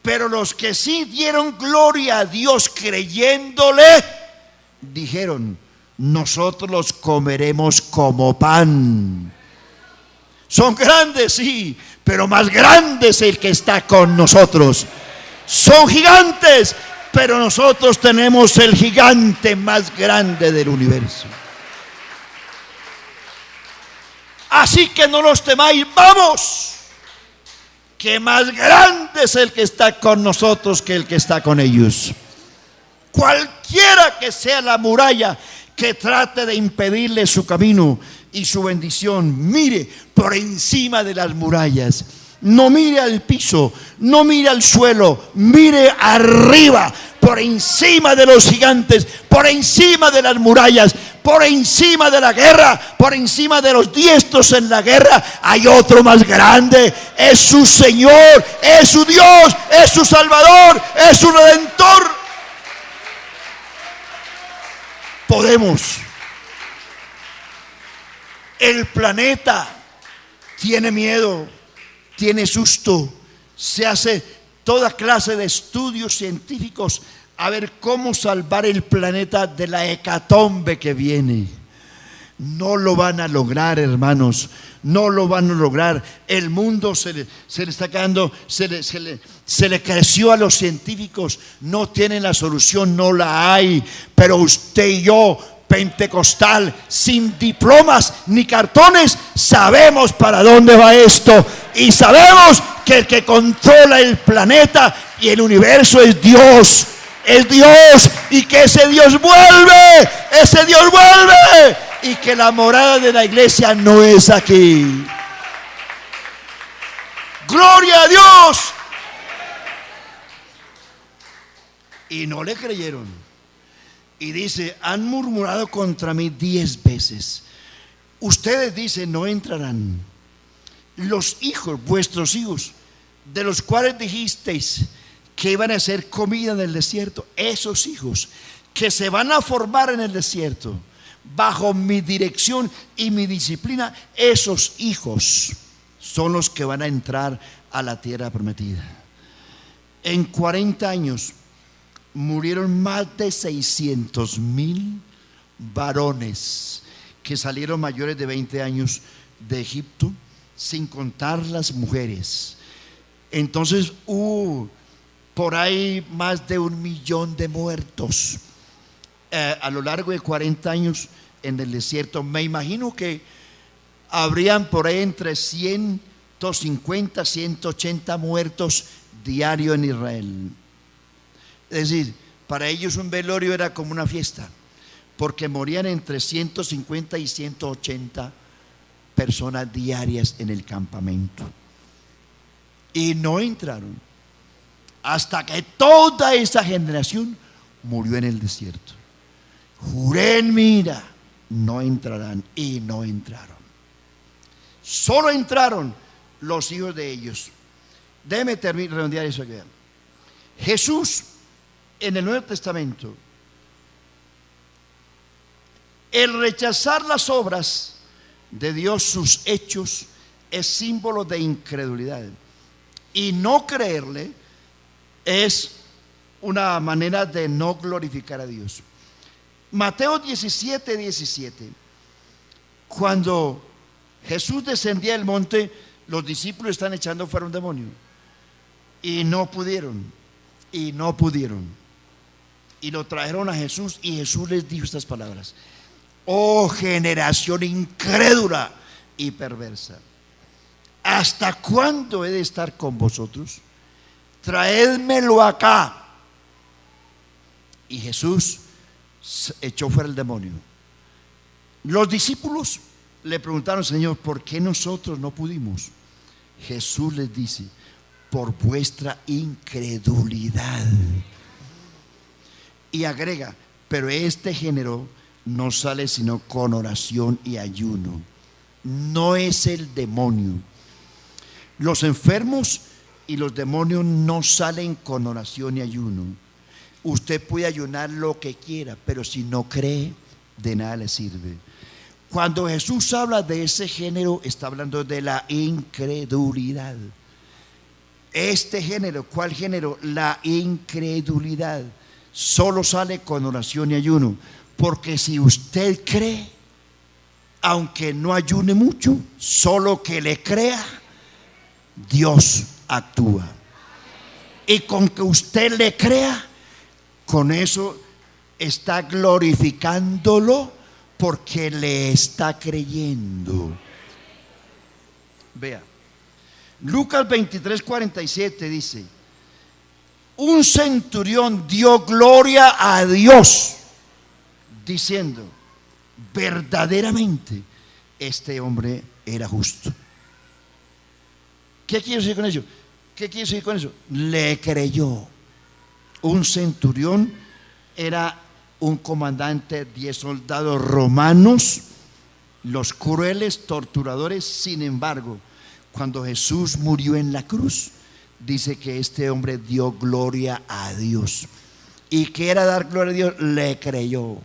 Pero los que sí dieron gloria a Dios creyéndole, dijeron, nosotros los comeremos como pan. Son grandes, sí, pero más grande es el que está con nosotros. Son gigantes, pero nosotros tenemos el gigante más grande del universo. Así que no los temáis, vamos, que más grande es el que está con nosotros que el que está con ellos. Cualquiera que sea la muralla que trate de impedirle su camino y su bendición, mire por encima de las murallas. No mire al piso, no mire al suelo, mire arriba, por encima de los gigantes, por encima de las murallas, por encima de la guerra, por encima de los diestros en la guerra. Hay otro más grande, es su Señor, es su Dios, es su Salvador, es su Redentor. Podemos. El planeta tiene miedo, tiene susto, se hace toda clase de estudios científicos a ver cómo salvar el planeta de la hecatombe que viene. No lo van a lograr, hermanos, no lo van a lograr. El mundo se le está quedando, se le creció a los científicos, no tienen la solución, no la hay. Pero usted y yo, pentecostal, sin diplomas ni cartones, sabemos para dónde va esto y sabemos que el que controla el planeta y el universo es Dios, y que ese Dios vuelve, y que la morada de la iglesia no es aquí. Gloria a Dios. Y no le creyeron. Y dice, han murmurado contra mí 10 veces. Ustedes dicen, no entrarán. Los hijos, vuestros hijos, de los cuales dijisteis que iban a ser comida en el desierto, esos hijos que se van a formar en el desierto, bajo mi dirección y mi disciplina, esos hijos son los que van a entrar a la tierra prometida. En 40 años murieron más de 600,000 varones que salieron mayores de 20 años de Egipto, sin contar las mujeres. Entonces por ahí más de 1 millón de muertos a lo largo de 40 años en el desierto. Me imagino que habrían por ahí entre 150, 180 muertos diarios en Israel. Es decir, para ellos un velorio era como una fiesta, porque morían entre 150 y 180 personas diarias en el campamento. Y no entraron hasta que toda esa generación murió en el desierto. Juré en mi ira, no entrarán, y no entraron. Solo entraron los hijos de ellos. Déjeme redondear eso aquí. Jesús en el Nuevo Testamento, el rechazar las obras de Dios, sus hechos, es símbolo de incredulidad. Y no creerle es una manera de no glorificar a Dios. Mateo 17:17. Cuando Jesús descendía del monte, los discípulos están echando fuera un demonio y no pudieron, y lo trajeron a Jesús, y Jesús les dijo estas palabras: oh generación incrédula y perversa, ¿hasta cuándo he de estar con vosotros? Traédmelo acá. Y Jesús echó fuera el demonio. Los discípulos le preguntaron: Señor, ¿por qué nosotros no pudimos? Jesús les dice: por vuestra incredulidad. Y agrega: pero este género no sale sino con oración y ayuno. No es el demonio. Los enfermos y los demonios no salen con oración y ayuno. Usted puede ayunar lo que quiera, pero si no cree, de nada le sirve. Cuando Jesús habla de ese género, está hablando de la incredulidad. Este género, ¿cuál género? La incredulidad. Solo sale con oración y ayuno. Porque si usted cree, aunque no ayune mucho, solo que le crea, Dios actúa. Y con que usted le crea, con eso está glorificándolo, porque le está creyendo. Vea, Lucas 23:47 dice: un centurión dio gloria a Dios, diciendo: verdaderamente este hombre era justo. ¿Qué quiero decir con eso? ¿Qué quiere decir con eso? Le creyó. Un centurión era un comandante de 10 soldados romanos, los crueles torturadores. Sin embargo, cuando Jesús murió en la cruz, dice que este hombre dio gloria a Dios. ¿Y qué era dar gloria a Dios? Le creyó.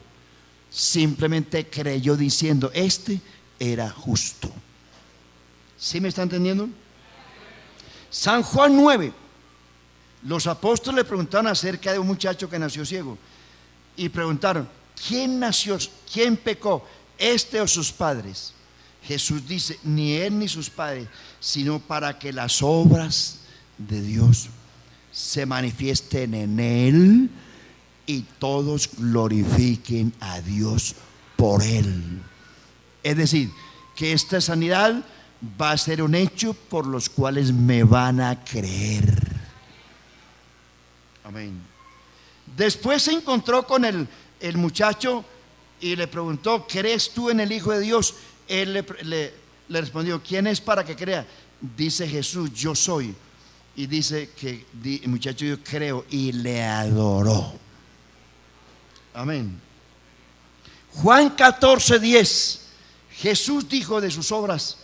Simplemente creyó diciendo: este era justo. ¿Sí me está entendiendo? San Juan 9. Los apóstoles le preguntaron acerca de un muchacho que nació ciego, y preguntaron: ¿quién nació? ¿Quién pecó? ¿Este o sus padres? Jesús dice: ni él ni sus padres, sino para que las obras de Dios se manifiesten en él y todos glorifiquen a Dios por él. Es decir, que esta sanidad va a ser un hecho por los cuales me van a creer. Amén. Después se encontró con el muchacho y le preguntó: ¿crees tú en el Hijo de Dios? Él le respondió: ¿quién es para que crea? Dice Jesús: yo soy. Y dice que el muchacho: yo creo, y le adoró. Amén. Juan 14:10. Jesús dijo de sus obras,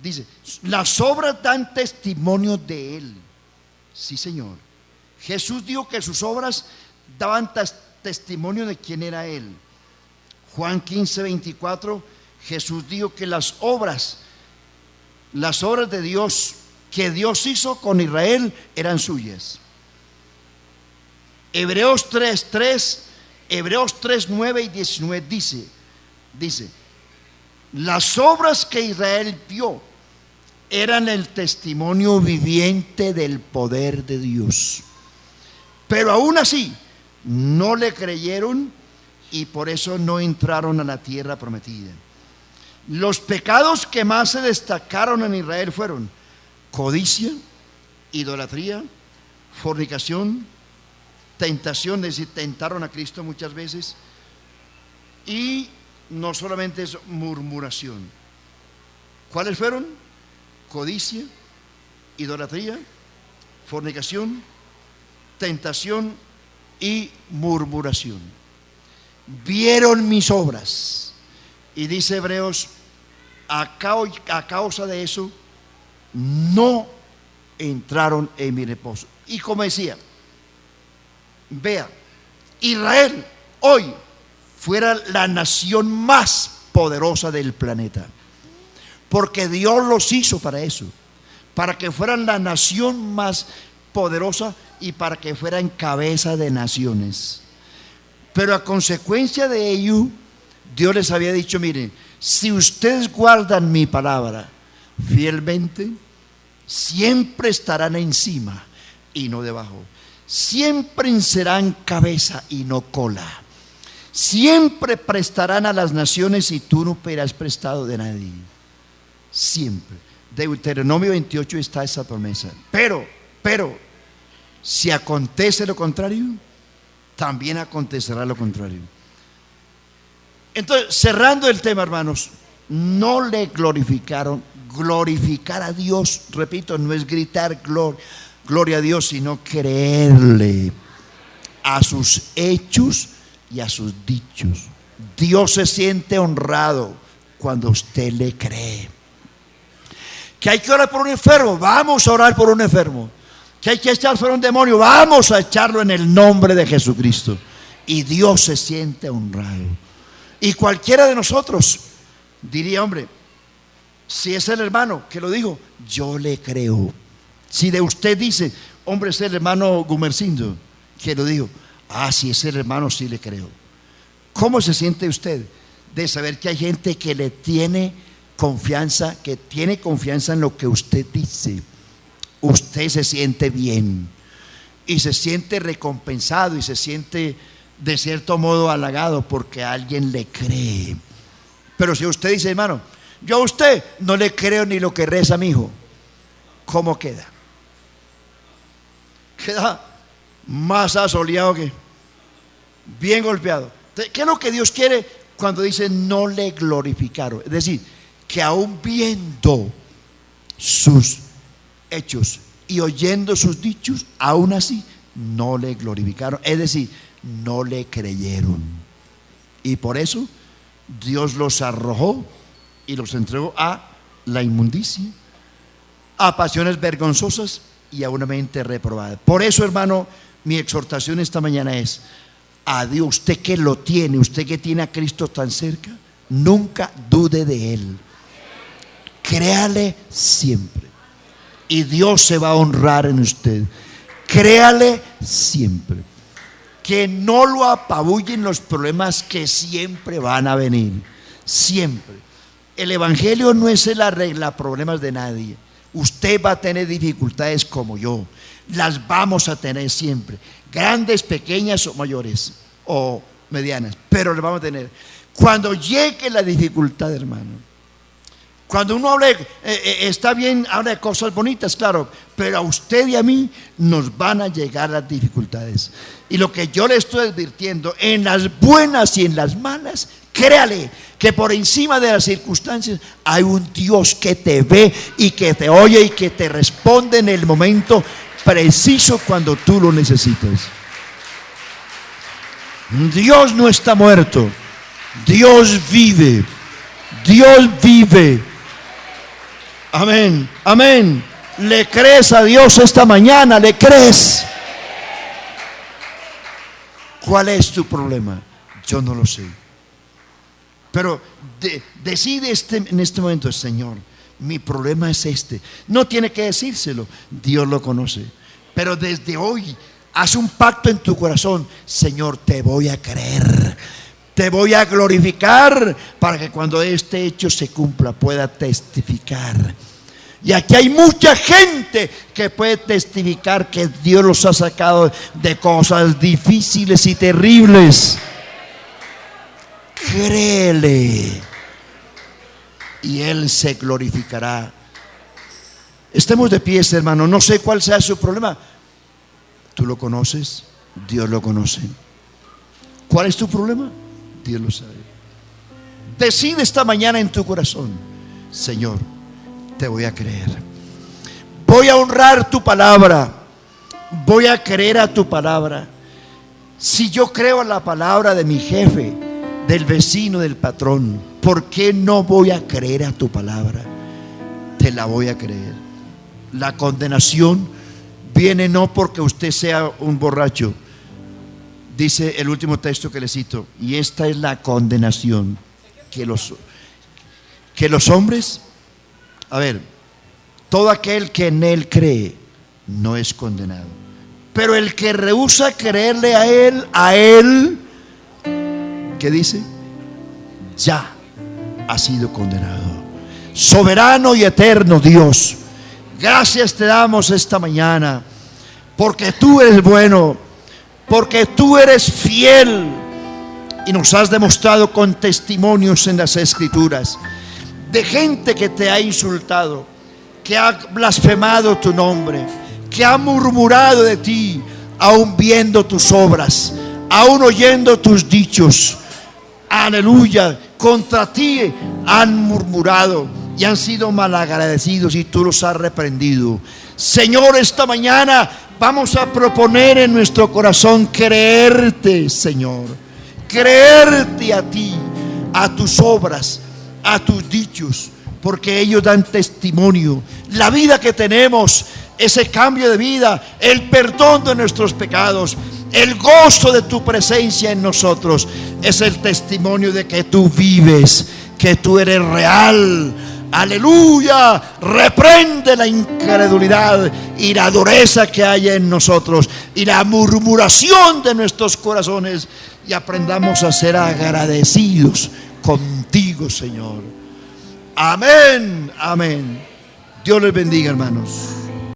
dice: las obras dan testimonio de él. Sí, Señor. Jesús dijo que sus obras daban testimonio de quién era él. Juan 15:24. Jesús dijo que las obras de Dios que Dios hizo con Israel eran suyas. Hebreos 3:3, Hebreos 3:9 y 19 dice: las obras que Israel vio eran el testimonio viviente del poder de Dios. Pero aún así, no le creyeron y por eso no entraron a la tierra prometida. Los pecados que más se destacaron en Israel fueron codicia, idolatría, fornicación, tentación, es decir, tentaron a Cristo muchas veces, y no solamente eso, murmuración. ¿Cuáles fueron? Codicia, idolatría, fornicación, tentación y murmuración. Vieron mis obras, y dice Hebreos, a causa de eso no entraron en mi reposo. Y como decía, vea, Israel hoy fuera la nación más poderosa del planeta, porque Dios los hizo para eso, para que fueran la nación más poderosa y para que fueran cabeza de naciones. Pero a consecuencia de ello, Dios les había dicho, miren, si ustedes guardan mi palabra fielmente, siempre estarán encima y no debajo. Siempre serán cabeza y no cola. Siempre prestarán a las naciones y tú no serás prestado de nadie. Siempre. Deuteronomio 28 está esa promesa. Pero, si acontece lo contrario, también acontecerá lo contrario. Entonces, cerrando el tema, hermanos, no le glorificaron. Glorificar a Dios, repito, no es gritar gloria a Dios, sino creerle a sus hechos y a sus dichos. Dios se siente honrado cuando usted le cree. Que hay que orar por un enfermo, vamos a orar por un enfermo. Que hay que echar fuera un demonio, vamos a echarlo en el nombre de Jesucristo. Y Dios se siente honrado. Y cualquiera de nosotros diría, hombre, si es el hermano que lo dijo, yo le creo. Si de usted dice, hombre, es el hermano Gumercindo que lo dijo, si es el hermano, sí le creo. ¿Cómo se siente usted de saber que hay gente que le tiene confianza, que tiene confianza en lo que usted dice? Usted se siente bien y se siente recompensado y se siente de cierto modo halagado porque alguien le cree. Pero si usted dice, hermano, yo a usted no le creo ni lo que reza mi hijo, ¿cómo queda? Queda más asoleado que bien golpeado. ¿Qué es lo que Dios quiere cuando dice no le glorificaron? Es decir, que aún viendo sus hechos y oyendo sus dichos, aún así no le glorificaron, es decir, no le creyeron. Y por eso Dios los arrojó y los entregó a la inmundicia, a pasiones vergonzosas y a una mente reprobada. Por eso, hermano, mi exhortación esta mañana es: a Dios, usted que lo tiene, usted que tiene a Cristo tan cerca, nunca dude de Él. Créale siempre y Dios se va a honrar en usted. Créale siempre. Que no lo apabullen los problemas que siempre van a venir. Siempre. El evangelio no es el arregla problemas de nadie. Usted va a tener dificultades como yo. Las vamos a tener siempre. Grandes, pequeñas o mayores o medianas. Pero las vamos a tener. Cuando llegue la dificultad, hermano. Cuando uno habla, está bien, habla de cosas bonitas, claro, pero a usted y a mí nos van a llegar las dificultades. Y lo que yo le estoy advirtiendo, en las buenas y en las malas, créale que por encima de las circunstancias hay un Dios que te ve y que te oye y que te responde en el momento preciso cuando tú lo necesitas. Dios no está muerto, Dios vive, Dios vive. Amén, amén. ¿Le crees a Dios esta mañana? ¿Le crees? ¿Cuál es tu problema? Yo no lo sé. Pero decide en este momento: Señor, mi problema es este. No tiene que decírselo, Dios lo conoce. Pero desde hoy, haz un pacto en tu corazón: Señor, te voy a creer, te voy a glorificar, para que cuando este hecho se cumpla pueda testificar. Y aquí hay mucha gente que puede testificar que Dios los ha sacado de cosas difíciles y terribles. Créele y Él se glorificará. Estemos de pie, hermano. No sé cuál sea su problema. ¿Tú lo conoces? Dios lo conoce. ¿Cuál es tu problema? Dios lo sabe. Decide esta mañana en tu corazón: Señor, te voy a creer. Voy a honrar tu palabra. Voy a creer a tu palabra. Si yo creo a la palabra de mi jefe, del vecino, del patrón, ¿por qué no voy a creer a tu palabra? Te la voy a creer. La condenación viene no porque usted sea un borracho. Dice el último texto que le cito: y esta es la condenación, que los hombres, a ver, todo aquel que en Él cree no es condenado, pero el que rehúsa creerle a Él, ¿qué dice? Ya ha sido condenado. Soberano y eterno Dios, gracias te damos esta mañana, porque tú eres bueno, porque tú eres fiel, y nos has demostrado con testimonios en las Escrituras de gente que te ha insultado, que ha blasfemado tu nombre, que ha murmurado de ti, aún viendo tus obras, aún oyendo tus dichos. Aleluya, contra ti han murmurado y han sido malagradecidos, y tú los has reprendido. Señor, esta mañana vamos a proponer en nuestro corazón creerte, Señor, creerte a ti, a tus obras, a tus dichos, porque ellos dan testimonio. La vida que tenemos, ese cambio de vida, el perdón de nuestros pecados, el gozo de tu presencia en nosotros, es el testimonio de que tú vives, que tú eres real. Aleluya. Reprende la incredulidad y la dureza que haya en nosotros y la murmuración de nuestros corazones, y aprendamos a ser agradecidos contigo, Señor. Amén, amén. Dios les bendiga, hermanos.